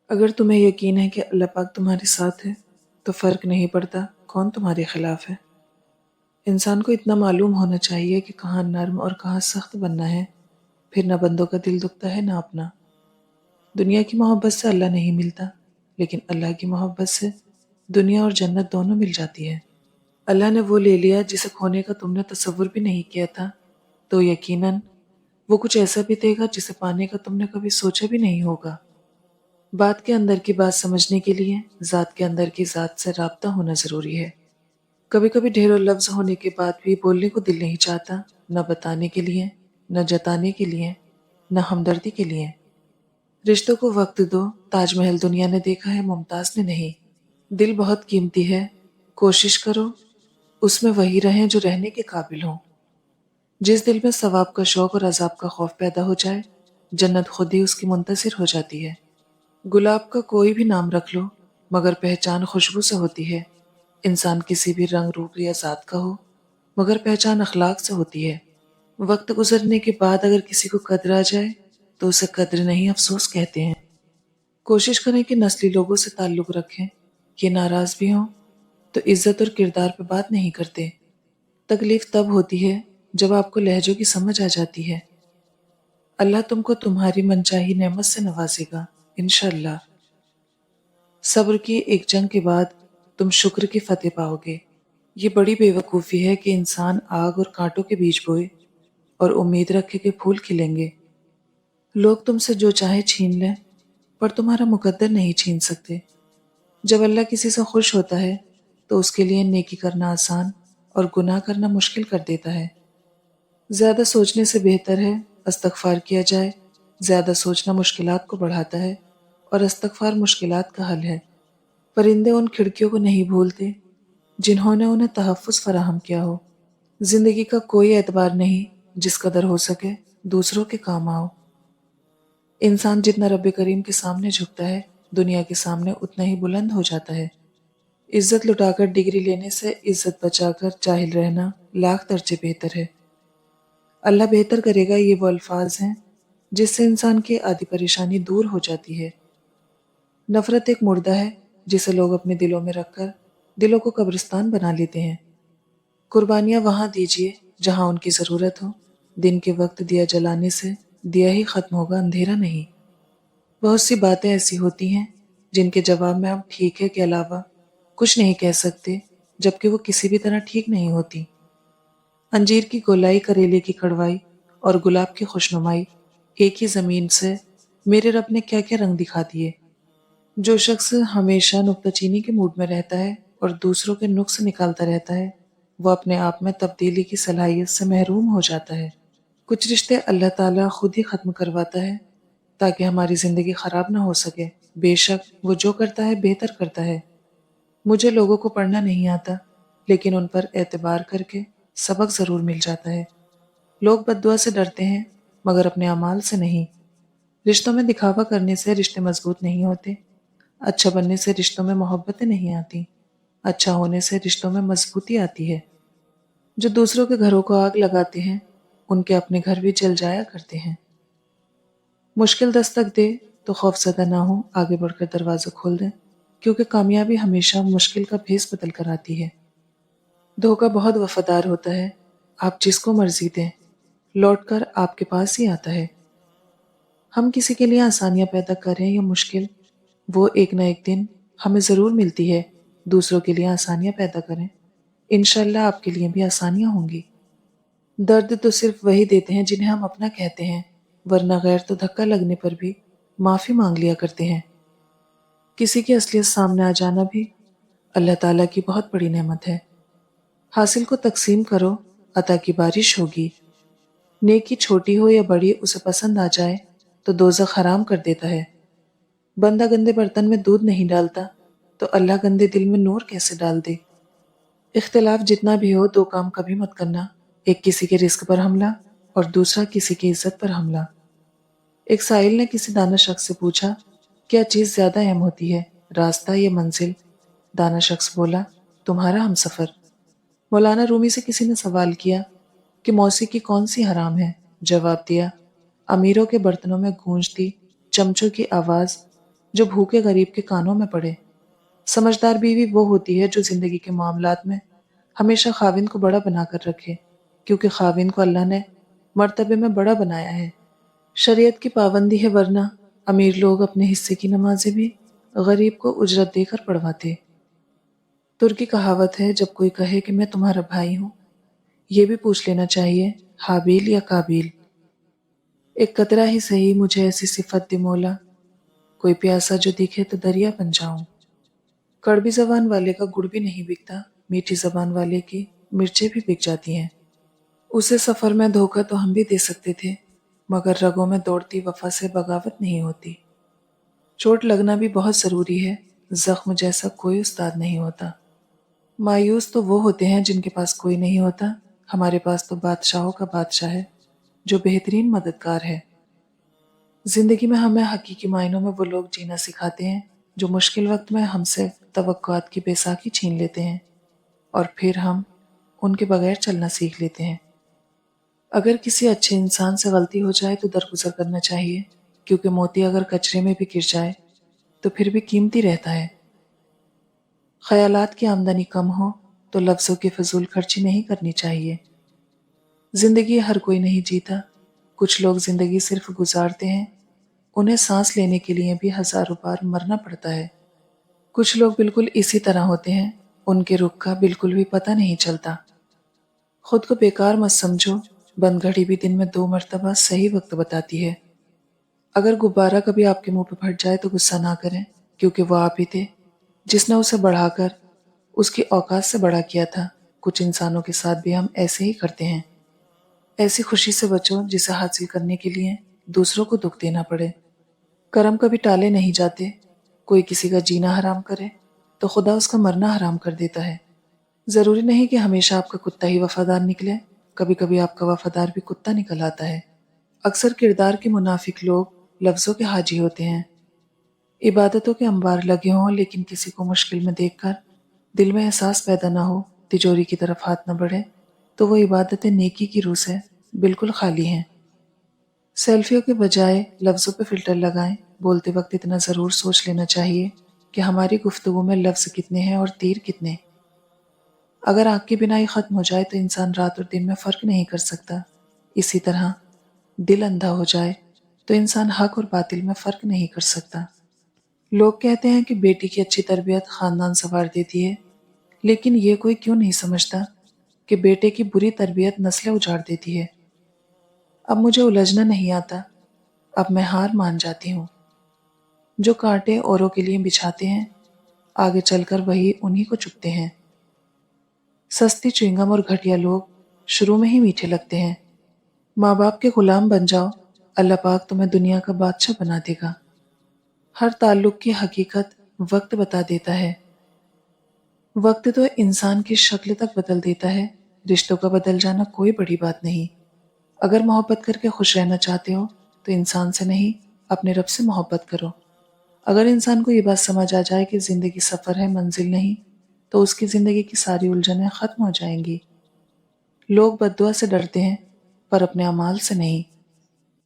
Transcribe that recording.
اگر تمہیں یقین ہے کہ اللہ پاک تمہارے ساتھ ہے تو فرق نہیں پڑتا کون تمہارے خلاف ہے۔ انسان کو اتنا معلوم ہونا چاہیے کہ کہاں نرم اور کہاں سخت بننا ہے، پھر نہ بندوں کا دل دکھتا ہے نہ اپنا۔ دنیا کی محبت سے اللہ نہیں ملتا، لیکن اللہ کی محبت سے دنیا اور جنت دونوں مل جاتی ہے۔ اللہ نے وہ لے لیا جسے کھونے کا تم نے تصور بھی نہیں کیا تھا، تو یقیناً وہ کچھ ایسا بھی دے گا جسے پانے کا تم نے کبھی سوچا بھی نہیں ہوگا۔ بات کے اندر کی بات سمجھنے کے لیے ذات کے اندر کی ذات سے رابطہ ہونا ضروری ہے۔ کبھی کبھی ڈھیروں لفظ ہونے کے بعد بھی بولنے کو دل نہیں چاہتا، نہ بتانے کے لیے، نہ جتانے کے لیے، نہ ہمدردی کے لیے۔ رشتوں کو وقت دو، تاج محل دنیا نے دیکھا ہے، ممتاز نے نہیں۔ دل بہت قیمتی ہے، کوشش کرو اس میں وہی رہیں جو رہنے کے قابل ہوں۔ جس دل میں ثواب کا شوق اور عذاب کا خوف پیدا ہو جائے، جنت خود ہی اس کی منتظر ہو جاتی ہے۔ گلاب کا کوئی بھی نام رکھ لو، مگر پہچان خوشبو سے ہوتی ہے۔ انسان کسی بھی رنگ روپ یا ذات کا ہو، مگر پہچان اخلاق سے ہوتی ہے۔ وقت گزرنے کے بعد اگر کسی کو قدر آ جائے تو اسے قدر نہیں افسوس کہتے ہیں۔ کوشش کریں کہ نسلی لوگوں سے تعلق رکھیں، یہ ناراض بھی ہوں تو عزت اور کردار پہ بات نہیں کرتے۔ تکلیف تب ہوتی ہے جب آپ کو لہجوں کی سمجھ آ جاتی ہے۔ اللہ تم کو تمہاری منچاہی نعمت سے نوازے گا، انشاءاللہ۔ صبر کی ایک جنگ کے بعد تم شکر کی فتح پاؤ گے۔ یہ بڑی بے وقوفی ہے کہ انسان آگ اور کانٹوں کے بیچ بوئے اور امید رکھے کہ پھول کھلیں گے۔ لوگ تم سے جو چاہے چھین لیں، پر تمہارا مقدر نہیں چھین سکتے۔ جب اللہ کسی سے خوش ہوتا ہے تو اس کے لیے نیکی کرنا آسان اور گناہ کرنا مشکل کر دیتا ہے۔ زیادہ سوچنے سے بہتر ہے استغفار کیا جائے۔ زیادہ سوچنا مشکلات کو بڑھاتا ہے اور استغفار مشکلات کا حل ہے۔ پرندے ان کھڑکیوں کو نہیں بھولتے جنہوں نے انہیں تحفظ فراہم کیا ہو۔ زندگی کا کوئی اعتبار نہیں، جس قدر ہو سکے دوسروں کے کام آؤ۔ انسان جتنا رب کریم کے سامنے جھکتا ہے، دنیا کے سامنے اتنا ہی بلند ہو جاتا ہے۔ عزت لٹا کر ڈگری لینے سے عزت بچا کر جاہل رہنا لاکھ درجے بہتر ہے۔ اللہ بہتر کرے گا، یہ وہ الفاظ ہیں جس سے انسان کی آدھی پریشانی دور ہو جاتی ہے۔ نفرت ایک مردہ ہے جسے لوگ اپنے دلوں میں رکھ کر دلوں کو قبرستان بنا لیتے ہیں۔ قربانیاں وہاں دیجیے جہاں ان کی ضرورت ہو۔ دن کے وقت دیا جلانے سے دیا ہی ختم ہوگا، اندھیرا نہیں۔ بہت سی باتیں ایسی ہوتی ہیں جن کے جواب میں ہم ٹھیک ہے کے علاوہ کچھ نہیں کہہ سکتے، جبکہ وہ کسی بھی طرح ٹھیک نہیں ہوتی۔ انجیر کی گولائی، کریلے کی کڑوائی اور گلاب کی خوشنمائی ایک ہی زمین سے میرے رب نے کیا کیا رنگ دکھا دیے۔ جو شخص ہمیشہ نکتہ چینی کے موڈ میں رہتا ہے اور دوسروں کے نقص نکالتا رہتا ہے، وہ اپنے آپ میں تبدیلی کی صلاحیت سے محروم ہو جاتا ہے۔ کچھ رشتے اللہ تعالیٰ خود ہی ختم کرواتا ہے تاکہ ہماری زندگی خراب نہ ہو سکے۔ بے شک وہ جو کرتا ہے بہتر کرتا ہے۔ مجھے لوگوں کو پڑھنا نہیں آتا، لیکن ان پر اعتبار کر کے سبق ضرور مل جاتا ہے۔ لوگ بد دعا سے ڈرتے ہیں مگر اپنے اعمال سے نہیں۔ رشتوں میں دکھاوا کرنے سے رشتے مضبوط نہیں ہوتے۔ اچھا بننے سے رشتوں میں محبتیں نہیں آتی، اچھا ہونے سے رشتوں میں مضبوطی آتی ہے۔ جو دوسروں کے گھروں کو آگ لگاتے ہیں ان کے اپنے گھر بھی جل جایا کرتے ہیں۔ مشکل دستک دے تو خوف زدہ نہ ہو، آگے بڑھ کر دروازہ کھول دیں، کیونکہ کامیابی ہمیشہ مشکل کا بھیس بدل کر آتی ہے۔ دھوکہ بہت وفادار ہوتا ہے، آپ جس کو مرضی دیں لوٹ کر آپ کے پاس ہی آتا ہے۔ ہم کسی کے لیے آسانیاں پیدا کریں یا مشکل، وہ ایک نہ ایک دن ہمیں ضرور ملتی ہے۔ دوسروں کے لیے آسانیاں پیدا کریں، انشاءاللہ آپ کے لیے بھی آسانیاں ہوں گی۔ درد تو صرف وہی دیتے ہیں جنہیں ہم اپنا کہتے ہیں، ورنہ غیر تو دھکا لگنے پر بھی معافی مانگ لیا کرتے ہیں۔ کسی کی اصلیت سامنے آ جانا بھی اللہ تعالیٰ کی بہت بڑی نعمت ہے۔ حاصل کو تقسیم کرو، عطا کی بارش ہوگی۔ نیکی چھوٹی ہو یا بڑی، اسے پسند آ جائے تو دوزخ حرام کر دیتا ہے۔ بندہ گندے برتن میں دودھ نہیں ڈالتا تو اللہ گندے دل میں نور کیسے ڈال دے۔ اختلاف جتنا بھی ہو، دو کام کبھی مت کرنا، ایک کسی کے رزق پر حملہ اور دوسرا کسی کی عزت پر حملہ۔ ایک سائل نے کسی دانا شخص سے پوچھا، کیا چیز زیادہ اہم ہوتی ہے، راستہ یا منزل؟ دانا شخص بولا، تمہارا ہمسفر۔ مولانا رومی سے کسی نے سوال کیا کہ موسیقی کون سی حرام ہے؟ جواب دیا، امیروں کے برتنوں میں گونجتی چمچوں کی آواز جو بھوکے غریب کے کانوں میں پڑے۔ سمجھدار بیوی وہ ہوتی ہے جو زندگی کے معاملات میں ہمیشہ خاوند کو بڑا بنا کر رکھے، کیونکہ خاوند کو اللہ نے مرتبے میں بڑا بنایا ہے۔ شریعت کی پابندی ہے، ورنہ امیر لوگ اپنے حصے کی نمازیں بھی غریب کو اجرت دے کر پڑھواتے۔ ترکی کہاوت ہے، جب کوئی کہے کہ میں تمہارا بھائی ہوں، یہ بھی پوچھ لینا چاہیے حابیل یا قابیل۔ ایک قطرہ ہی صحیح مجھے ایسی صفت دے مولا، کوئی پیاسا جو دکھے تو دریا بن جاؤں۔ کڑوی زبان والے کا گڑ بھی نہیں بکتا، میٹھی زبان والے کی مرچیں بھی بک جاتی ہیں۔ اسے سفر میں دھوکہ تو ہم بھی دے سکتے تھے، مگر رگوں میں دوڑتی وفا سے بغاوت نہیں ہوتی۔ چوٹ لگنا بھی بہت ضروری ہے، زخم جیسا کوئی استاد نہیں ہوتا۔ مایوس تو وہ ہوتے ہیں جن کے پاس کوئی نہیں ہوتا، ہمارے پاس تو بادشاہوں کا بادشاہ ہے جو بہترین مددگار ہے۔ زندگی میں ہمیں حقیقی معنوں میں وہ لوگ جینا سکھاتے ہیں جو مشکل وقت میں ہم سے توقعات کی بیساکھی چھین لیتے ہیں، اور پھر ہم ان کے بغیر چلنا سیکھ لیتے ہیں۔ اگر کسی اچھے انسان سے غلطی ہو جائے تو درگزر کرنا چاہیے، کیونکہ موتی اگر کچرے میں بھی گر جائے تو پھر بھی قیمتی رہتا ہے۔ خیالات کی آمدنی کم ہو تو لفظوں کی فضول خرچی نہیں کرنی چاہیے۔ زندگی ہر کوئی نہیں جیتا، کچھ لوگ زندگی صرف گزارتے ہیں، انہیں سانس لینے کے لیے بھی ہزاروں بار مرنا پڑتا ہے۔ کچھ لوگ بالکل اسی طرح ہوتے ہیں، ان کے رخ کا بالکل بھی پتہ نہیں چلتا۔ خود کو بیکار مت سمجھو، بند گھڑی بھی دن میں 2 مرتبہ صحیح وقت بتاتی ہے۔ اگر غبارہ کبھی آپ کے منہ پہ پھٹ جائے تو غصہ نہ کریں، کیونکہ وہ آپ ہی تھے جس نے اسے بڑھا کر اس کی اوقات سے بڑا کیا تھا۔ کچھ انسانوں کے ساتھ بھی ہم ایسے ہی کرتے ہیں۔ ایسی خوشی سے بچو جسے حاصل کرنے کے لیے دوسروں کو دکھ دینا پڑے۔ کرم کبھی ٹالے نہیں جاتے، کوئی کسی کا جینا حرام کرے تو خدا اس کا مرنا حرام کر دیتا ہے۔ ضروری نہیں کہ ہمیشہ آپ کا کتا ہی وفادار نکلے، کبھی کبھی آپ کا وفادار بھی کتا نکل آتا ہے۔ اکثر کردار کے منافق لوگ لفظوں کے حاجی ہوتے ہیں۔ عبادتوں کے انبار لگے ہوں لیکن کسی کو مشکل میں دیکھ کر دل میں احساس پیدا نہ ہو، تجوری کی طرف ہاتھ نہ بڑھے، تو وہ عبادتیں نیکی کی روح سے بالکل خالی ہیں۔ سیلفیوں کے بجائے لفظوں پہ فلٹر لگائیں، بولتے وقت اتنا ضرور سوچ لینا چاہیے کہ ہماری گفتگو میں لفظ کتنے ہیں اور تیر کتنے۔ اگر آگ کی بنائی ختم ہو جائے تو انسان رات اور دن میں فرق نہیں کر سکتا۔ اسی طرح دل اندھا ہو جائے تو انسان حق اور باطل میں فرق نہیں کر سکتا۔ لوگ کہتے ہیں کہ بیٹی کی اچھی تربیت خاندان سنوار دیتی ہے، لیکن یہ کوئی کیوں نہیں سمجھتا کہ بیٹے کی بری تربیت نسلیں اجاڑ دیتی ہے۔ اب مجھے الجھنا نہیں آتا، اب میں ہار مان جاتی ہوں۔ جو کانٹے اوروں کے لیے بچھاتے ہیں، آگے چل کر وہی انہی کو چبھتے ہیں۔ سستی چوئنگم اور گھٹیا لوگ شروع میں ہی میٹھے لگتے ہیں۔ ماں باپ کے غلام بن جاؤ، اللہ پاک تمہیں دنیا کا بادشاہ بنا دے گا۔ ہر تعلق کی حقیقت وقت بتا دیتا ہے۔ وقت تو انسان کی شکل تک بدل دیتا ہے، رشتوں کا بدل جانا کوئی بڑی بات نہیں۔ اگر محبت کر کے خوش رہنا چاہتے ہو تو انسان سے نہیں، اپنے رب سے محبت کرو۔ اگر انسان کو یہ بات سمجھ آ جائے کہ زندگی سفر ہے، منزل نہیں، تو اس کی زندگی کی ساری الجھنیں ختم ہو جائیں گی۔ لوگ بد دعا سے ڈرتے ہیں پر اپنے اعمال سے نہیں۔